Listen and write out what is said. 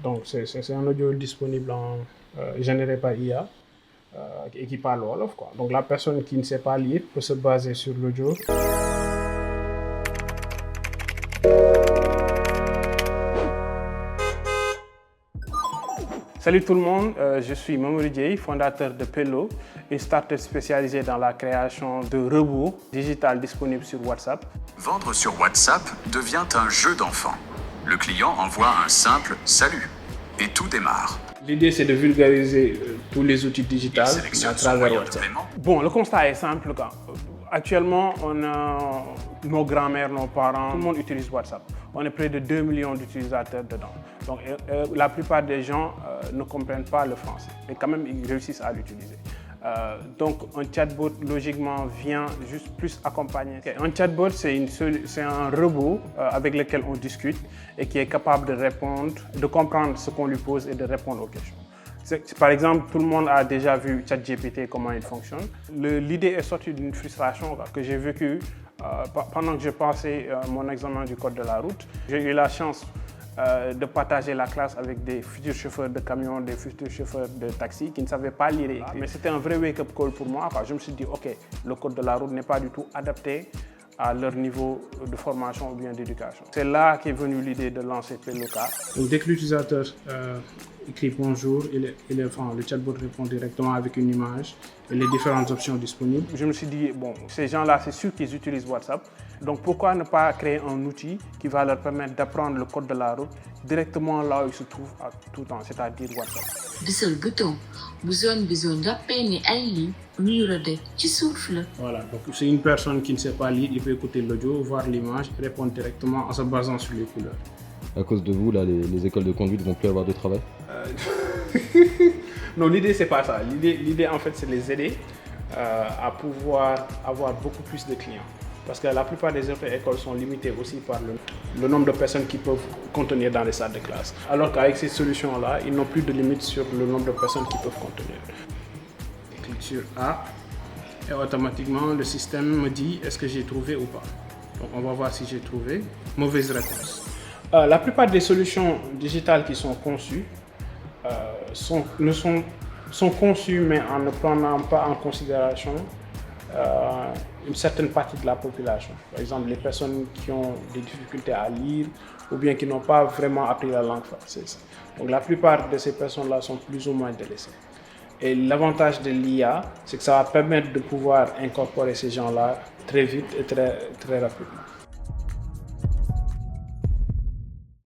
Donc c'est un audio disponible généré par IA et qui parle Wolof, quoi. Donc la personne qui ne sait pas lire peut se baser sur l'audio. Salut tout le monde, je suis Mamadou Dieye, fondateur de Pello, une startup spécialisée dans la création de robots digitales disponibles sur WhatsApp. Vendre sur WhatsApp devient un jeu d'enfant. Le client envoie un simple « Salut » et tout démarre. L'idée, c'est de vulgariser tous les outils digitaux à travers WhatsApp. Bon, le constat est simple. Actuellement, on a nos grands-mères, nos parents, tout le monde utilise WhatsApp. On est près de 2 millions d'utilisateurs dedans. Donc, la plupart des gens ne comprennent pas le français, mais quand même, ils réussissent à l'utiliser. Donc, un chatbot, logiquement, vient juste plus accompagner. Un chatbot, c'est un robot avec lequel on discute et qui est capable de répondre, de comprendre ce qu'on lui pose et de répondre aux questions. Par exemple, tout le monde a déjà vu ChatGPT, comment il fonctionne. L'idée est sortie d'une frustration que j'ai vécue pendant que je passais mon examen du code de la route. J'ai eu la chance de partager la classe avec des futurs chauffeurs de camions, des futurs chauffeurs de taxi qui ne savaient pas lire et écrire. Mais c'était un vrai wake-up call pour moi. Je me suis dit, OK, le code de la route n'est pas du tout adapté à leur niveau de formation ou bien d'éducation. C'est là qu'est venue l'idée de lancer Pelloka. Dès que l'utilisateur écrit bonjour, le chatbot répond directement avec une image et les différentes options disponibles. Je me suis dit, bon, ces gens-là, c'est sûr qu'ils utilisent WhatsApp. Donc pourquoi ne pas créer un outil qui va leur permettre d'apprendre le code de la route directement là où ils se trouvent à tout temps, c'est-à-dire WhatsApp. Voilà, donc c'est une personne qui ne sait pas lire, il peut écouter l'audio, voir l'image et répondre directement en se basant sur les couleurs. À cause de vous, là, les écoles de conduite vont plus avoir de travail? Non, l'idée, c'est pas ça. L'idée, en fait, c'est de les aider à pouvoir avoir beaucoup plus de clients. Parce que la plupart des autres écoles sont limitées aussi par le nombre de personnes qu'ils peuvent contenir dans les salles de classe. Alors qu'avec ces solutions-là, ils n'ont plus de limite sur le nombre de personnes qu'ils peuvent contenir. Je clique sur A et automatiquement, le système me dit est-ce que j'ai trouvé ou pas. Donc, on va voir si j'ai trouvé. Mauvaise réponse. La plupart des solutions digitales qui sont conçues sont conçues mais en ne prenant pas en considération une certaine partie de la population. Par exemple, les personnes qui ont des difficultés à lire ou bien qui n'ont pas vraiment appris la langue française. Donc la plupart de ces personnes-là sont plus ou moins délaissées. Et l'avantage de l'IA, c'est que ça va permettre de pouvoir incorporer ces gens-là très vite et très rapidement.